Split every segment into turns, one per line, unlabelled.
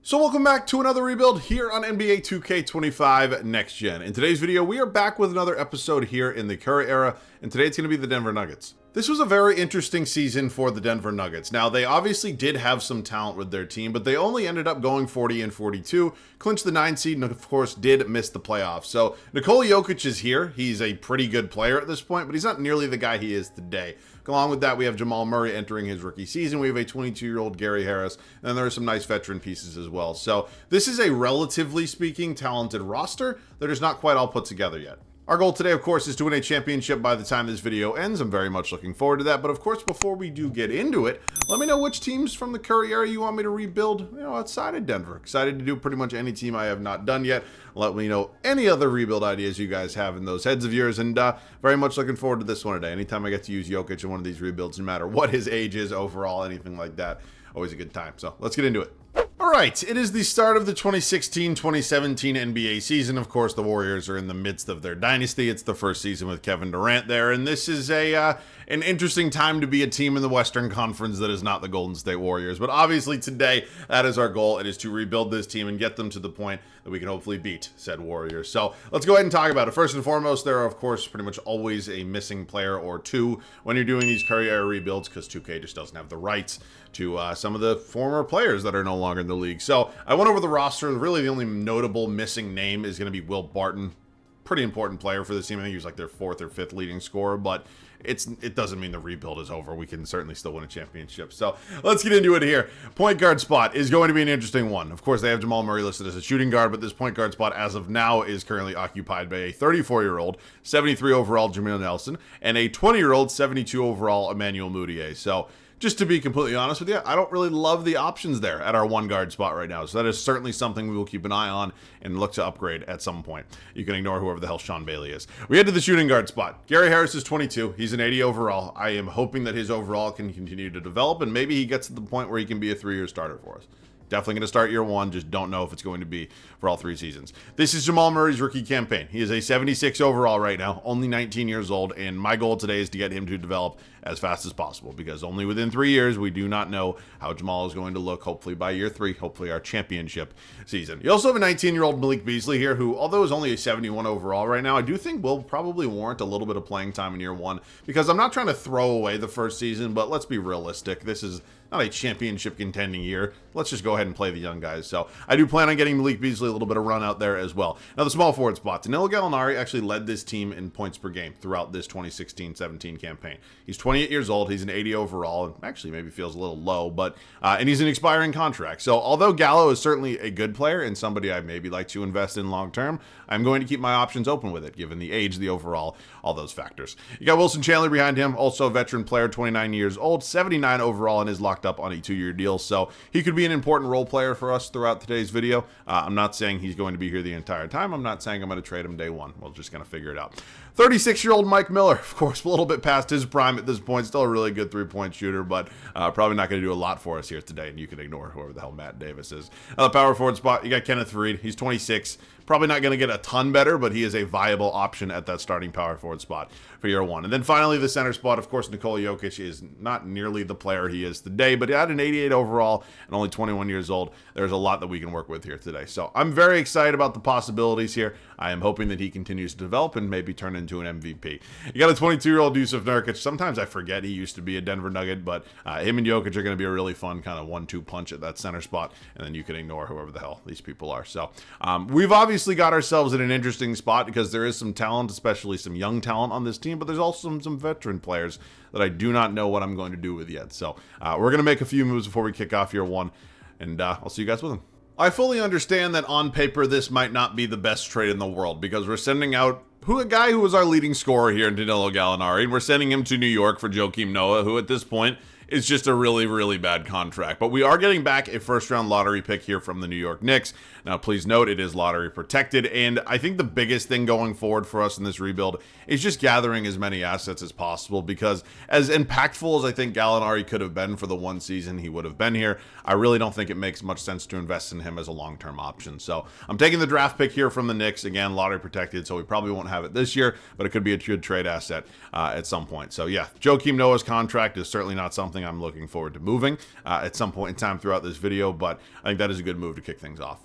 So welcome back to another rebuild here on NBA 2K25 Next Gen. In today's video, we are back with another episode here in the Curry era, and today it's going to be the Denver Nuggets. This was a very interesting season for the Denver Nuggets. Now, they obviously did have some talent with their team, but they only ended up going 40-42, clinched the 9 seed, and of course did miss the playoffs. So Nikola Jokic is here. He's a pretty good player at this point, but he's not nearly the guy he is today. Along with that, we have Jamal Murray entering his rookie season. We have a 22-year-old Gary Harris, and then there are some nice veteran pieces as well. So this is a relatively speaking talented roster that is not quite all put together yet. Our goal today, of course, is to win a championship by the time this video ends. I'm very much looking forward to that. But of course, before we do get into it, let me know which teams from the Curry era you want me to rebuild, outside of Denver. Excited to do pretty much any team I have not done yet. Let me know any other rebuild ideas you guys have in those heads of yours. And very much looking forward to this one today. Anytime I get to use Jokic in one of these rebuilds, no matter what his age is overall, anything like that, always a good time. So let's get into it. All right, it is the start of the 2016-2017 NBA season. Of course, the Warriors are in the midst of their dynasty. It's the first season with Kevin Durant there, and this is an interesting time to be a team in the Western Conference that is not the Golden State Warriors. But obviously today, that is our goal. It is to rebuild this team and get them to the point that we can hopefully beat said Warriors. So let's go ahead and talk about it. First and foremost, there are, of course, pretty much always a missing player or two when you're doing these Curry era rebuilds because 2K just doesn't have the rights to some of the former players that are no longer in the league. So I went over the roster. Really, the only notable missing name is going to be Will Barton. Pretty important player for this team. I think he was like their 4th or 5th leading scorer, but it doesn't mean the rebuild is over. We can certainly still win a championship. So let's get into it here. Point guard spot is going to be an interesting one. Of course, they have Jamal Murray listed as a shooting guard, but this point guard spot as of now is currently occupied by a 34-year-old, 73 overall Jameer Nelson, and a 20-year-old, 72 overall Emmanuel Mudiay. So just to be completely honest with you, I don't really love the options there at our one guard spot right now. So that is certainly something we will keep an eye on and look to upgrade at some point. You can ignore whoever the hell Sean Bailey is. We head to the shooting guard spot. Gary Harris is 22. He's an 80 overall. I am hoping that his overall can continue to develop, and maybe he gets to the point where he can be a 3-year starter for us. Definitely going to start year 1, just don't know if it's going to be for all 3 seasons. This is Jamal Murray's rookie campaign. He is a 76 overall right now, only 19 years old, and my goal today is to get him to develop as fast as possible because only within 3 years, we do not know how Jamal is going to look, hopefully by year 3, hopefully our championship season. You also have a 19-year-old Malik Beasley here who, although is only a 71 overall right now, I do think will probably warrant a little bit of playing time in year 1 because I'm not trying to throw away the first season, but let's be realistic. This is not a championship contending year. Let's just go ahead and play the young guys. So I do plan on getting Malik Beasley a little bit of run out there as well. Now the small forward spot. Danilo Gallinari actually led this team in points per game throughout this 2016-17 campaign. He's 28 years old. He's an 80 overall, and actually maybe feels a little low, but and he's an expiring contract. So although Gallo is certainly a good player and somebody I maybe like to invest in long term, I'm going to keep my options open with it, given the age, the overall, all those factors. You got Wilson Chandler behind him, also a veteran player, 29 years old, 79 overall, and is locked up on a 2-year deal. So he could be an important role player for us throughout today's video. I'm not saying he's going to be here the entire time. I'm not saying I'm going to trade him day 1. We're just going to figure it out. 36-year-old Mike Miller, of course, a little bit past his prime at this point. Still a really good 3-point shooter, but probably not going to do a lot for us here today. And you can ignore whoever the hell Matt Davis is. The power forward spot, you got Kenneth Reed. He's 26. Probably not going to get a ton better, but he is a viable option at that starting power forward spot for year 1. And then finally, the center spot, of course, Nikola Jokic is not nearly the player he is today, but he had an 88 overall and only 21 years old. There's a lot that we can work with here today. So I'm very excited about the possibilities here. I am hoping that he continues to develop and maybe turn into an MVP. You got a 22-year-old Yusuf Nurkic. Sometimes I forget he used to be a Denver Nugget, but him and Jokic are going to be a really fun kind of 1-2 punch at that center spot, and then you can ignore whoever the hell these people are. So we've obviously got ourselves in an interesting spot because there is some talent, especially some young talent on this team, but there's also some veteran players that I do not know what I'm going to do with yet. So we're going to make a few moves before we kick off year 1, and I'll see you guys with them. I fully understand that on paper this might not be the best trade in the world because we're sending out a guy who was our leading scorer here in Danilo Gallinari, and we're sending him to New York for Joakim Noah, who at this point is just a really, really bad contract. But we are getting back a first-round lottery pick here from the New York Knicks. Now, please note, it is lottery protected, and I think the biggest thing going forward for us in this rebuild is just gathering as many assets as possible, because as impactful as I think Gallinari could have been for the 1 season he would have been here, I really don't think it makes much sense to invest in him as a long-term option. So I'm taking the draft pick here from the Knicks. Again, lottery protected, so we probably won't have it this year, but it could be a good trade asset at some point. So yeah, Joakim Noah's contract is certainly not something something I'm looking forward to moving at some point in time throughout this video, but I think that is a good move to kick things off.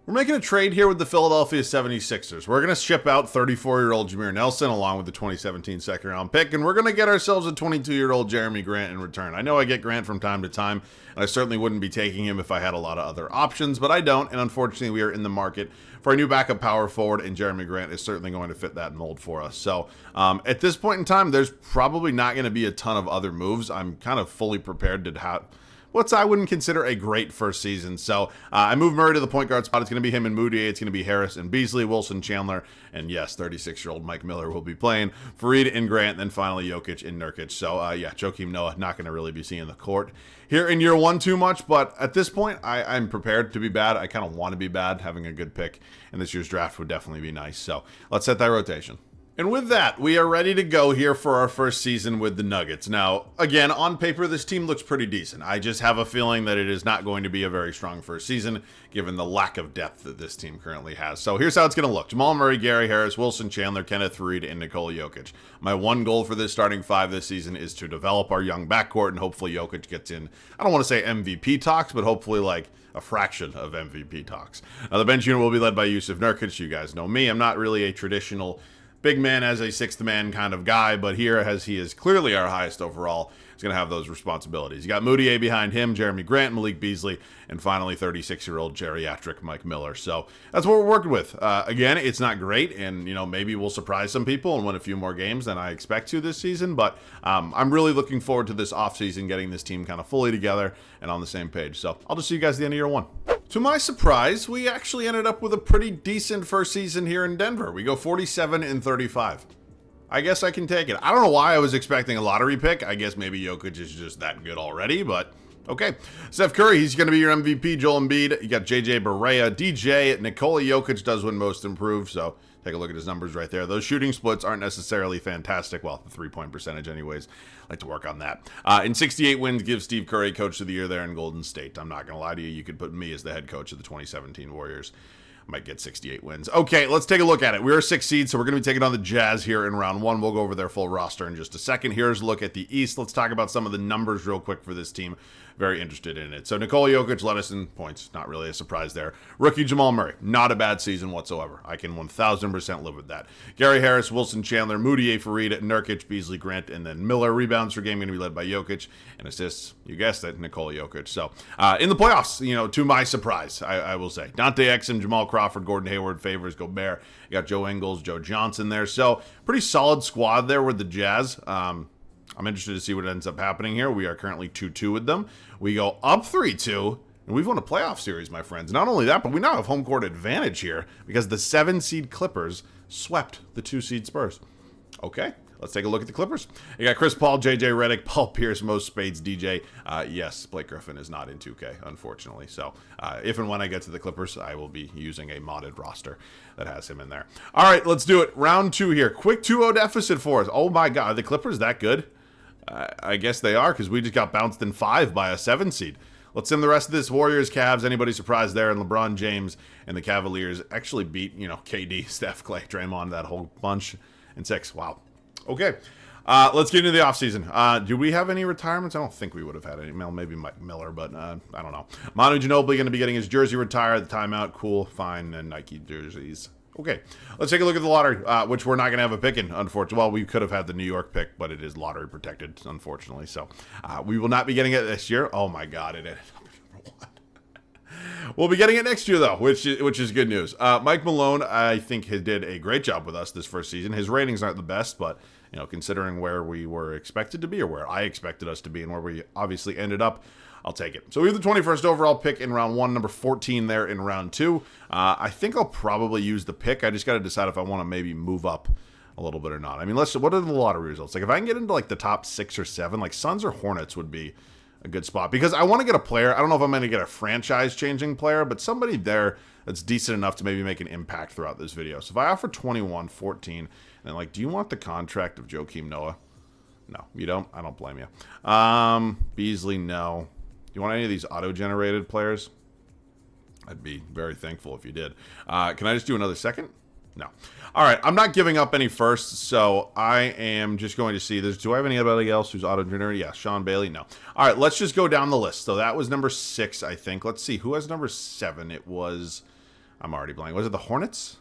We're making a trade here with the Philadelphia 76ers. We're going to ship out 34-year-old Jameer Nelson along with the 2017 second-round pick, and we're going to get ourselves a 22-year-old Jeremy Grant in return. I know I get Grant from time to time, and I certainly wouldn't be taking him if I had a lot of other options, but I don't, and unfortunately we are in the market for a new backup power forward, and Jeremy Grant is certainly going to fit that mold for us. So at this point in time, there's probably not going to be a ton of other moves. I'm kind of fully prepared to have what I wouldn't consider a great first season. So I moved Murray to the point guard spot. It's going to be him and Moutier. It's going to be Harris and Beasley, Wilson, Chandler, and yes, 36-year-old Mike Miller will be playing. Fareed and Grant, and then finally Jokic and Nurkic. So yeah, Joakim Noah not going to really be seeing the court here in year one too much, but at this point, I'm prepared to be bad. I kind of want to be bad. Having a good pick in this year's draft would definitely be nice. So let's set that rotation. And with that, we are ready to go here for our first season with the Nuggets. Now, again, on paper, this team looks pretty decent. I just have a feeling that it is not going to be a very strong first season, given the lack of depth that this team currently has. So here's how it's going to look. Jamal Murray, Gary Harris, Wilson Chandler, Kenneth Faried, and Nikola Jokic. My one goal for this starting five this season is to develop our young backcourt, and hopefully Jokic gets in, I don't want to say MVP talks, but hopefully like a fraction of MVP talks. Now, the bench unit will be led by Yusuf Nurkic. You guys know me. I'm not really a traditional big man as a sixth man kind of guy, but here, as he is clearly our highest overall, he's going to have those responsibilities. You got Moutier behind him, Jeremy Grant, Malik Beasley, and finally 36-year-old geriatric Mike Miller. So that's what we're working with. Again, it's not great, and maybe we'll surprise some people and win a few more games than I expect to this season, but I'm really looking forward to this offseason, getting this team kind of fully together and on the same page. So I'll just see you guys at the end of year one. To my surprise, we actually ended up with a pretty decent first season here in Denver. We go 47-35. I guess I can take it. I don't know why I was expecting a lottery pick. I guess maybe Jokic is just that good already, but okay. Steph Curry, he's going to be your MVP. Joel Embiid, you got JJ Barea, DJ, Nikola Jokic does win most improved, so take a look at his numbers right there. Those shooting splits aren't necessarily fantastic. Well, the three-point percentage anyways. I like to work on that. In 68 wins, give Steve Curry Coach of the Year there in Golden State. I'm not going to lie to you. You could put me as the head coach of the 2017 Warriors. Might get 68 wins. Okay, let's take a look at it. We're a 6 seed, so we're going to be taking on the Jazz here in round one. We'll go over their full roster in just a second. Here's a look at the East. Let's talk about some of the numbers real quick for this team. Very interested in it. So Nikola Jokic led us in points. Not really a surprise there. Rookie Jamal Murray. Not a bad season whatsoever. I can 1,000% live with that. Gary Harris, Wilson Chandler, Moutier, Fareed, Nurkic, Beasley, Grant, and then Miller. Rebounds per game going to be led by Jokic. And assists, you guessed it, Nikola Jokic. So in the playoffs, to my surprise, I will say. Dante Exum, Jamal Crawford, Gordon Hayward, Favors, Gobert. You got Joe Ingles, Joe Johnson there. So pretty solid squad there with the Jazz. I'm interested to see what ends up happening here. We are currently 2-2 with them. We go up 3-2, and we've won a playoff series, my friends. Not only that, but we now have home court advantage here because the 7-seed Clippers swept the 2-seed Spurs. Okay, let's take a look at the Clippers. You got Chris Paul, JJ Redick, Paul Pierce, Mo Spades, DJ. Yes, Blake Griffin is not in 2K, unfortunately. So if and when I get to the Clippers, I will be using a modded roster that has him in there. All right, let's do it. Round 2 here. Quick 2-0 deficit for us. Oh my God, are the Clippers that good? I guess they are, because we just got bounced in 5 by a 7-seed. Let's sim the rest of this. Warriors, Cavs, anybody surprised there? And LeBron James and the Cavaliers actually beat, KD, Steph, Clay, Draymond, that whole bunch in 6. Wow. Okay. Let's get into the offseason. Do we have any retirements? I don't think we would have had any. Well, maybe Mike Miller, but I don't know. Manu Ginobili going to be getting his jersey retired at the timeout. Cool, fine, and Nike jerseys. Okay, let's take a look at the lottery, which we're not going to have a pick in, unfortunately. Well, we could have had the New York pick, but it is lottery protected, unfortunately. So we will not be getting it this year. Oh, my God, it ended up number 1. We'll be getting it next year, though, which is good news. Mike Malone, I think, did a great job with us this first season. His ratings aren't the best, but considering where we were expected to be, or where I expected us to be, and where we obviously ended up, I'll take it. So we have the 21st overall pick in round 1, number 14 there in round 2. I think I'll probably use the pick. I just got to decide if I want to maybe move up a little bit or not. I mean, what are the lottery results? Like, if I can get into, like, the top 6 or 7, like, Suns or Hornets would be a good spot. Because I want to get a player. I don't know if I'm going to get a franchise-changing player, but somebody there that's decent enough to maybe make an impact throughout this video. So if I offer 21, 14, and, like, do you want the contract of Joakim Noah? No, you don't? I don't blame you. Beasley, no. You want any of these auto-generated players? I'd be very thankful if you did. Can I just do another second? No. All right, I'm not giving up any firsts, so I am just going to see this. Do I have anybody else who's auto-generated? Yeah, Sean Bailey? No. All right, let's just go down the list. So that was number 6, I think. Let's see. Who has number 7? It was... I'm already blank. Was it the Hornets?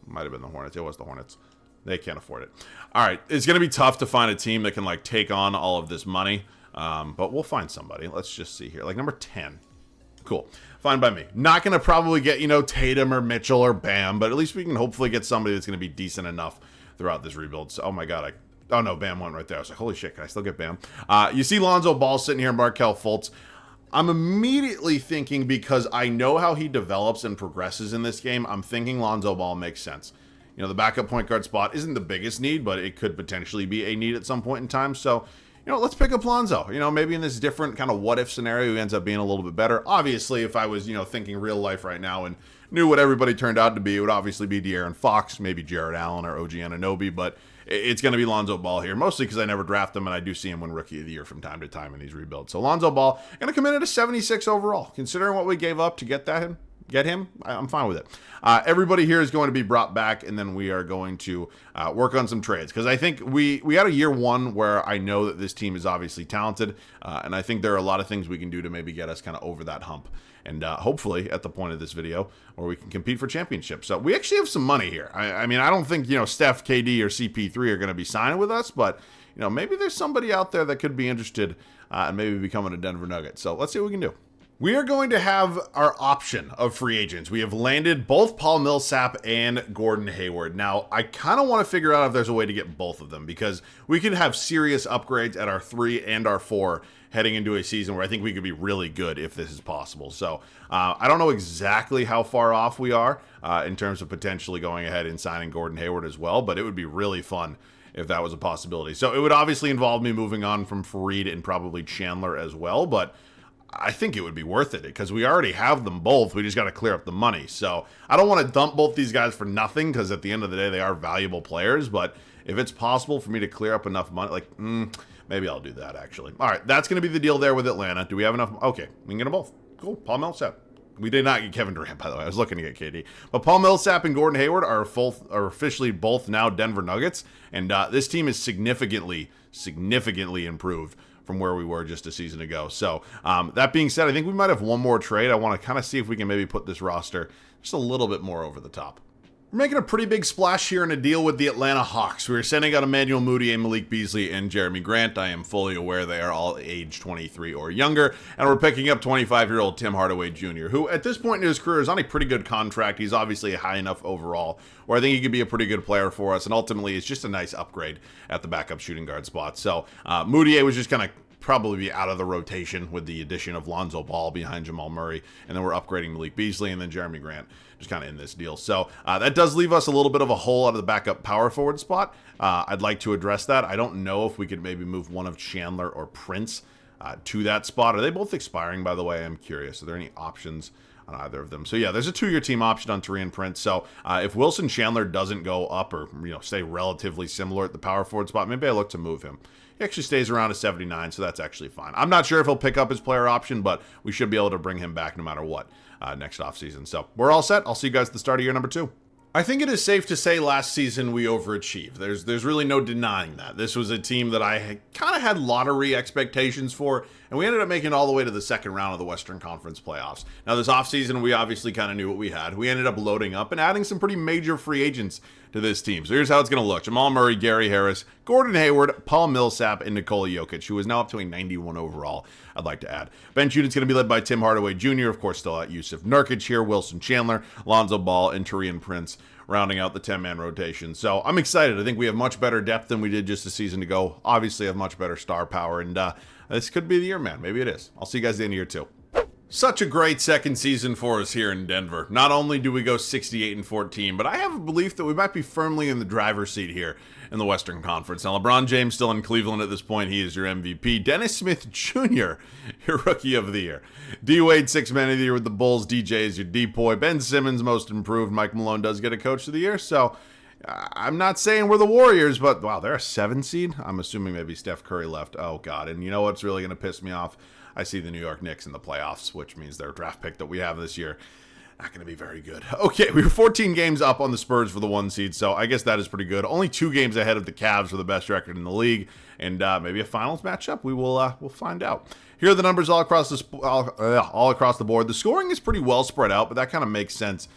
Might have been the Hornets. It was the Hornets. They can't afford it. All right, it's going to be tough to find a team that can, like, take on all of this money, but we'll find somebody. Let's just see here. Like, number 10. Cool. Fine by me. Not going to probably get, Tatum or Mitchell or Bam, but at least we can hopefully get somebody that's going to be decent enough throughout this rebuild. So, oh my God. Oh no, Bam went right there. I was like, holy shit, can I still get Bam? You see Lonzo Ball sitting here, Markelle Fultz. I'm immediately thinking, because I know how he develops and progresses in this game, I'm thinking Lonzo Ball makes sense. The backup point guard spot isn't the biggest need, but it could potentially be a need at some point in time. So, let's pick up Lonzo. Maybe in this different kind of what-if scenario, he ends up being a little bit better. Obviously, if I was, thinking real life right now and knew what everybody turned out to be, it would obviously be De'Aaron Fox, maybe Jared Allen or OG Anunoby, but it's going to be Lonzo Ball here, mostly because I never draft him, and I do see him win Rookie of the Year from time to time in these rebuilds. So Lonzo Ball, going to come in at a 76 overall. Considering what we gave up to get him, I'm fine with it. Everybody here is going to be brought back, and then we are going to work on some trades, because I think we had a year 1 where I know that this team is obviously talented, and I think there are a lot of things we can do to maybe get us kind of over that hump, and hopefully at the point of this video where we can compete for championships. So we actually have some money here. I mean, I don't think Steph, KD, or CP3 are going to be signing with us, but maybe there's somebody out there that could be interested and maybe becoming a Denver Nugget. So let's see what we can do. We are going to have our option of free agents. We have landed both Paul Millsap and Gordon Hayward. Now, I kind of want to figure out if there's a way to get both of them, because we could have serious upgrades at our 3 and our 4 heading into a season where I think we could be really good if this is possible. So I don't know exactly how far off we are in terms of potentially going ahead and signing Gordon Hayward as well, but it would be really fun if that was a possibility. So it would obviously involve me moving on from Fareed and probably Chandler as well, but I think it would be worth it because we already have them both. We just got to clear up the money. So I don't want to dump both these guys for nothing, because at the end of the day, they are valuable players. But if it's possible for me to clear up enough money, maybe I'll do that, actually. All right, that's going to be the deal there with Atlanta. Do we have enough? Okay, we can get them both. Cool. Paul Millsap. We did not get Kevin Durant, by the way. I was looking to get KD. But Paul Millsap and Gordon Hayward are officially both now Denver Nuggets. And this team is significantly improved from where we were just a season ago. So that being said, I think we might have one more trade. I want to kind of see if we can maybe put this roster just a little bit more over the top. We're making a pretty big splash here in a deal with the Atlanta Hawks. We're sending out Emmanuel Mudiay, Malik Beasley, and Jeremy Grant. I am fully aware they are all age 23 or younger. And we're picking up 25-year-old Tim Hardaway Jr., who at this point in his career is on a pretty good contract. He's obviously high enough overall where I think he could be a pretty good player for us. And ultimately, it's just a nice upgrade at the backup shooting guard spot. So Mudiay was just kind of probably be out of the rotation with the addition of Lonzo Ball behind Jamal Murray, and then we're upgrading Malik Beasley, and then Jeremy Grant just kind of in this deal. So that does leave us a little bit of a hole out of the backup power forward spot. I'd like to address that. I don't know if we could maybe move one of Chandler or Prince to that spot. Are they both expiring, by the way? I'm curious. Are there any options on either of them? So yeah, there's a 2-year team option on Taurean Prince. So if Wilson Chandler doesn't go up or stay relatively similar at the power forward spot, maybe I look to move him. He actually stays around a 79, so that's actually fine. I'm not sure if he'll pick up his player option, but we should be able to bring him back no matter what next offseason. So we're all set. I'll see you guys at the start of year number 2. I think it is safe to say last season we overachieved. There's really no denying that. This was a team that I kind of had lottery expectations for, and we ended up making it all the way to the second round of the Western Conference playoffs. Now, this offseason, we obviously kind of knew what we had. We ended up loading up and adding some pretty major free agents to this team. So here's how it's going to look. Jamal Murray, Gary Harris, Gordon Hayward, Paul Millsap, and Nikola Jokic, who is now up to a 91 overall, I'd like to add. Bench unit's going to be led by Tim Hardaway Jr., of course, still at Yusuf Nurkic here, Wilson Chandler, Lonzo Ball, and Taurean Prince, rounding out the 10-man rotation. So I'm excited. I think we have much better depth than we did just a season ago. Obviously have much better star power, and this could be the year, man. Maybe it is. I'll see you guys at the end of year 2. Such a great second season for us here in Denver. Not only do we go 68-14, but I have a belief that we might be firmly in the driver's seat here in the Western Conference. Now, LeBron James still in Cleveland at this point. He is your MVP. Dennis Smith Jr., your Rookie of the Year. D-Wade, 6-Man of the Year with the Bulls. DJ is your D-Boy. Ben Simmons, Most Improved. Mike Malone does get a Coach of the Year. So I'm not saying we're the Warriors, but wow, they're a 7 seed? I'm assuming maybe Steph Curry left. Oh, God. And you know what's really going to piss me off? I see the New York Knicks in the playoffs, which means their draft pick that we have this year. Not going to be very good. Okay, we were 14 games up on the Spurs for the 1 seed, so I guess that is pretty good. Only 2 games ahead of the Cavs for the best record in the league, and maybe a finals matchup. We'll find out. Here are the numbers all across the board. The scoring is pretty well spread out, but that kind of makes sense,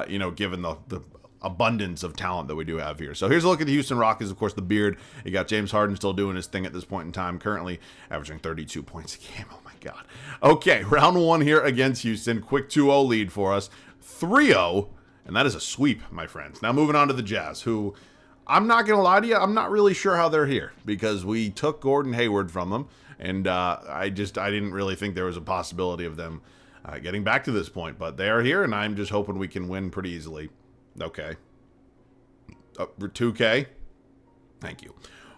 given the abundance of talent that we do have here. So here's a look at the Houston Rockets. Of course, the beard. You got James Harden still doing his thing at this point in time, currently averaging 32 points a game. Oh my God. Okay, round 1 here against Houston. Quick 2-0 lead for us. 3-0, and that is a sweep, my friends. Now moving on to the Jazz, who, I'm not going to lie to you, I'm not really sure how they're here, because we took Gordon Hayward from them, and I didn't really think there was a possibility of them getting back to this point, but they are here, and I'm just hoping we can win pretty easily. Okay. 2K. Thank you.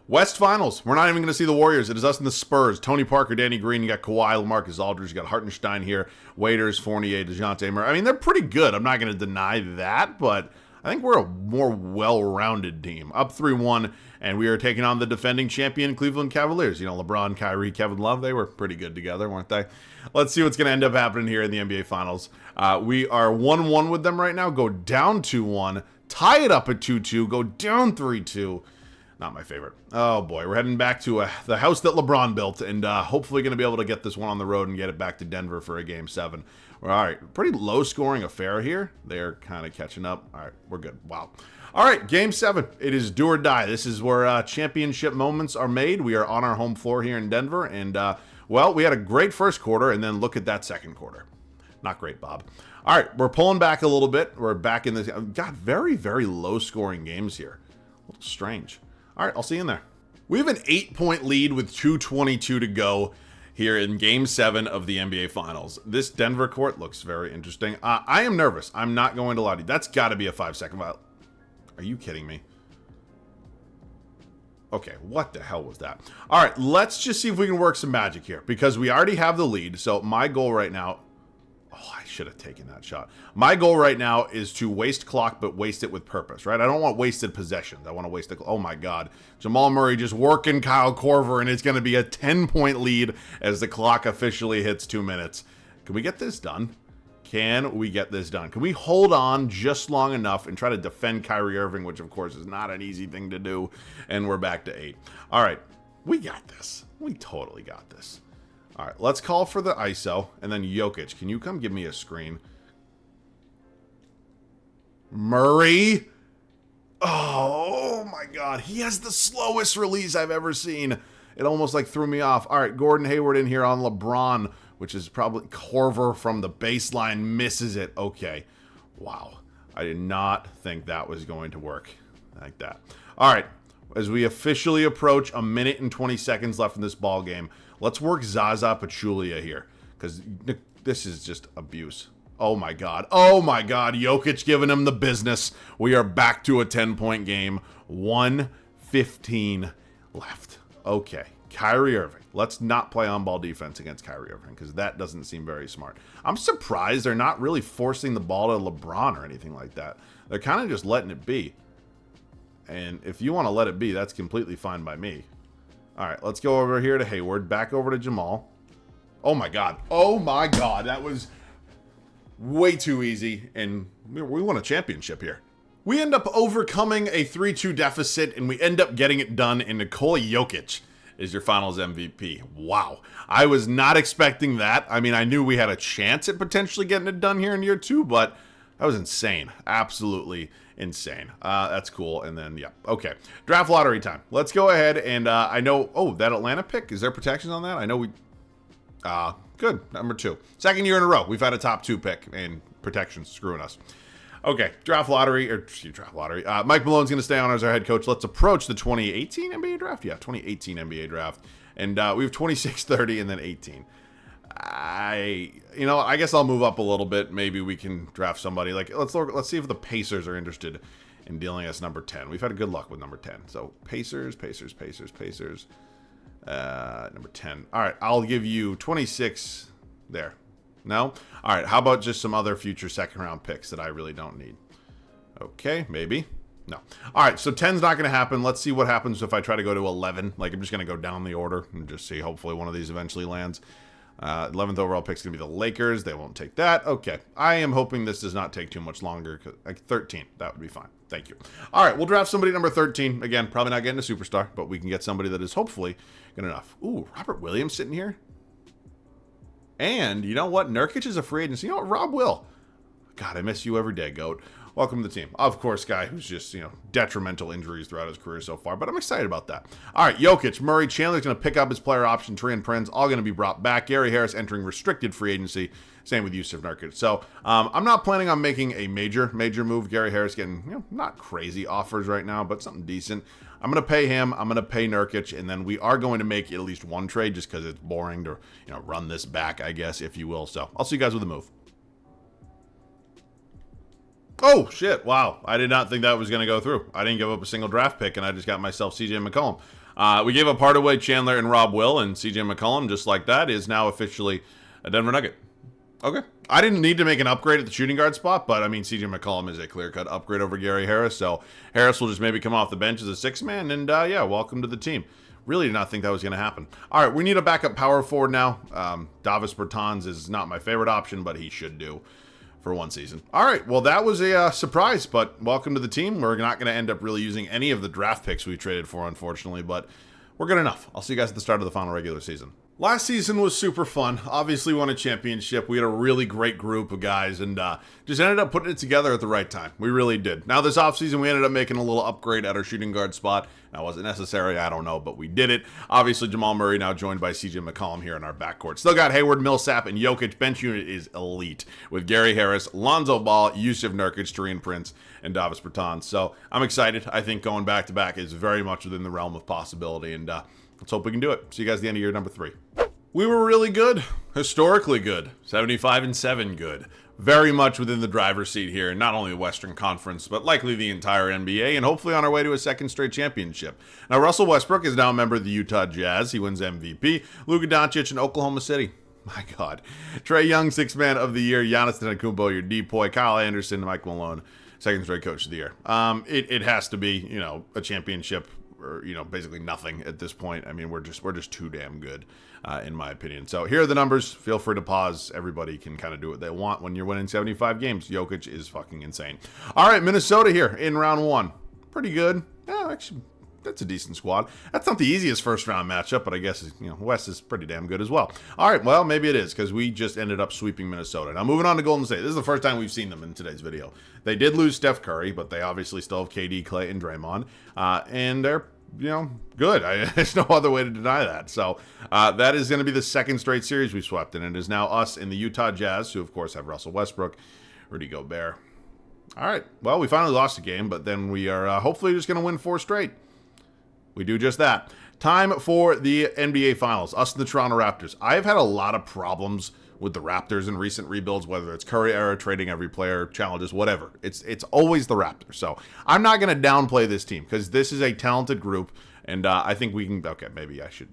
West Finals. We're not even going to see the Warriors. It is us and the Spurs. Tony Parker, Danny Green. You got Kawhi, LaMarcus Aldridge. You got Hartenstein here. Waiters, Fournier, DeJounte Murray. I mean, they're pretty good. I'm not going to deny that, but I think we're a more well-rounded team. Up 3-1, and we are taking on the defending champion Cleveland Cavaliers. LeBron, Kyrie, Kevin Love. They were pretty good together, weren't they? Let's see what's going to end up happening here in the NBA Finals. We are 1-1 with them right now. Go down 2-1. Tie it up at 2-2. Go down 3-2. Not my favorite. Oh boy, we're heading back to the house that LeBron built, and hopefully going to be able to get this one on the road and get it back to Denver for a Game 7. All right, pretty low-scoring affair here. They're kind of catching up. All right, we're good. Wow. All right, Game 7. It is do or die. This is where championship moments are made. We are on our home floor here in Denver, and well, we had a great first quarter, and then look at that second quarter. Not great, Bob. All right, we're pulling back a little bit. We're back in this. Got very, very low-scoring games here. A little strange. All right, I'll see you in there. We have an 8-point lead with 2:22 to go here in Game 7 of the NBA Finals. This Denver court looks very interesting. I am nervous. I'm not going to lie to you. That's got to be a 5-second violation. Are you kidding me? Okay, what the hell was that? All right, let's just see if we can work some magic here, because we already have the lead. So my goal right now... Oh, I should have taken that shot. My goal right now is to waste clock, but waste it with purpose, right? I don't want wasted possessions. I want to waste the... Oh, my God. Jamal Murray just working Kyle Korver, and it's going to be a 10-point lead as the clock officially hits 2 minutes. Can we get this done? Can we get this done? Can we hold on just long enough and try to defend Kyrie Irving, which, of course, is not an easy thing to do, and we're back to 8. All right. We got this. We totally got this. All right, let's call for the ISO, and then Jokic. Can you come give me a screen? Murray. Oh, my God. He has the slowest release I've ever seen. It almost, threw me off. All right, Gordon Hayward in here on LeBron, which is probably Korver from the baseline. Misses it. Okay. Wow. I did not think that was going to work like that. All right, as we officially approach 1 minute and 20 seconds left in this ball game, let's work Zaza Pachulia here, because this is just abuse. Oh, my God. Oh, my God. Jokic giving him the business. We are back to a 10-point game. 1:15 left. Okay. Kyrie Irving. Let's not play on-ball defense against Kyrie Irving, because that doesn't seem very smart. I'm surprised they're not really forcing the ball to LeBron or anything like that. They're kind of just letting it be. And if you want to let it be, that's completely fine by me. All right, let's go over here to Hayward. Back over to Jamal. Oh, my God. Oh, my God. That was way too easy, and we won a championship here. We end up overcoming a 3-2 deficit, and we end up getting it done, and Nikola Jokic is your finals MVP. Wow. I was not expecting that. I mean, I knew we had a chance at potentially getting it done here in year 2, but that was insane. Absolutely insane. That's cool. And then, yeah. Okay. Draft lottery time. Let's go ahead and I know... Oh, that Atlanta pick? Is there protections on that? I know we... Good. Number 2. Second year in a row. We've had a top 2 pick and protections screwing us. Okay. Draft lottery. Mike Malone's going to stay on as our head coach. Let's approach the 2018 NBA draft. Yeah, 2018 NBA draft. And we have 26, 30, and then 18. I guess I'll move up a little bit. Maybe we can draft somebody. Let's see if the Pacers are interested in dealing us number 10. We've had good luck with number 10. So Pacers. Number 10. All right, I'll give you 26 there. No? All right, how about just some other future second-round picks that I really don't need? Okay, maybe. No. All right, so 10's not going to happen. Let's see what happens if I try to go to 11. I'm just going to go down the order and just see. Hopefully one of these eventually lands. 11th overall pick is going to be the Lakers. They won't take that. Okay. I am hoping this does not take too much longer. Like 13. That would be fine. Thank you. All right. We'll draft somebody number 13. Again, probably not getting a superstar, but we can get somebody that is hopefully good enough. Ooh, Robert Williams sitting here. And you know what? Nurkic is a free agent. You know what? Rob Will. God, I miss you every day, GOAT. Welcome to the team. Of course, guy who's just, detrimental injuries throughout his career so far, but I'm excited about that. All right, Jokic, Murray, Chandler's going to pick up his player option, Tree and Prince, all going to be brought back. Gary Harris entering restricted free agency. Same with Yusuf Nurkic. So I'm not planning on making a major move. Gary Harris getting, not crazy offers right now, but something decent. I'm going to pay him. I'm going to pay Nurkic, and then we are going to make at least one trade just because it's boring to, run this back, I guess, if you will. So I'll see you guys with a move. Oh, shit. Wow. I did not think that was going to go through. I didn't give up a single draft pick, and I just got myself CJ McCollum. We gave up Hardaway, Chandler, and Rob Will, and CJ McCollum, just like that, is now officially a Denver Nugget. Okay. I didn't need to make an upgrade at the shooting guard spot, but, CJ McCollum is a clear-cut upgrade over Gary Harris, so Harris will just maybe come off the bench as a six-man, and, welcome to the team. Really did not think that was going to happen. All right, we need a backup power forward now. Davis Bertans is not my favorite option, but he should do for one season. All right, well, that was a surprise, but welcome to the team. We're not going to end up really using any of the draft picks we traded for, unfortunately, but we're good enough. I'll see you guys at the start of the final regular season. Last season was super fun. Obviously won a championship. We had a really great group of guys and just ended up putting it together at the right time. We really did. Now this offseason, we ended up making a little upgrade at our shooting guard spot. Now, was it necessary? I don't know, but we did it. Obviously, Jamal Murray now joined by CJ McCollum here in our backcourt. Still got Hayward, Millsap, and Jokic. Bench unit is elite with Gary Harris, Lonzo Ball, Yusuf Nurkic, Taurean Prince, and Davis Bertans. So I'm excited. I think going back-to-back is very much within the realm of possibility, and let's hope we can do it. See you guys at the end of year number 3. We were really good, historically good, 75-7 good. Very much within the driver's seat here, not only the Western Conference, but likely the entire NBA, and hopefully on our way to a second straight championship. Now, Russell Westbrook is now a member of the Utah Jazz. He wins MVP. Luka Doncic in Oklahoma City. My God. Trae Young, 6th Man of the Year. Giannis Antetokounmpo, your DPOY. Kyle Anderson, Mike Malone, 2nd straight Coach of the Year. It has to be, a championship or, basically nothing at this point. We're just too damn good, in my opinion. So here are the numbers. Feel free to pause. Everybody can kind of do what they want when you're winning 75 games. Jokic is fucking insane. All right, Minnesota here in round 1. Pretty good. Yeah, actually, that's a decent squad. That's not the easiest first-round matchup, but I guess, West is pretty damn good as well. All right, well, maybe it is, because we just ended up sweeping Minnesota. Now, moving on to Golden State. This is the first time we've seen them in today's video. They did lose Steph Curry, but they obviously still have KD, Clay, and Draymond. And they're, good. There's no other way to deny that. So that is going to be the second straight series we've swept, and it is now us in the Utah Jazz, who, of course, have Russell Westbrook, Rudy Gobert. All right, well, we finally lost a game, but then we are hopefully just going to win 4 straight. We do just that. Time for the NBA Finals, us and the Toronto Raptors. I've had a lot of problems with the Raptors in recent rebuilds, whether it's Curry era, trading every player, challenges, whatever. It's always the Raptors. So I'm not going to downplay this team because this is a talented group, and I think we can... Okay, maybe I should...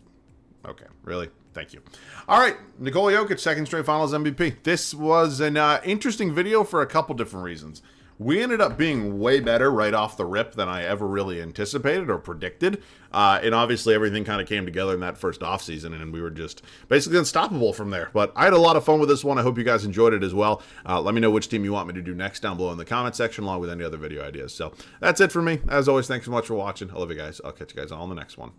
Okay, really? Thank you. All right, Nikola Jokic, 2nd straight Finals MVP. This was an interesting video for a couple different reasons. We ended up being way better right off the rip than I ever really anticipated or predicted. And obviously everything kind of came together in that first offseason, and we were just basically unstoppable from there. But I had a lot of fun with this one. I hope you guys enjoyed it as well. Let me know which team you want me to do next down below in the comment section, along with any other video ideas. So that's it for me. As always, thanks so much for watching. I love you guys. I'll catch you guys all in the next one.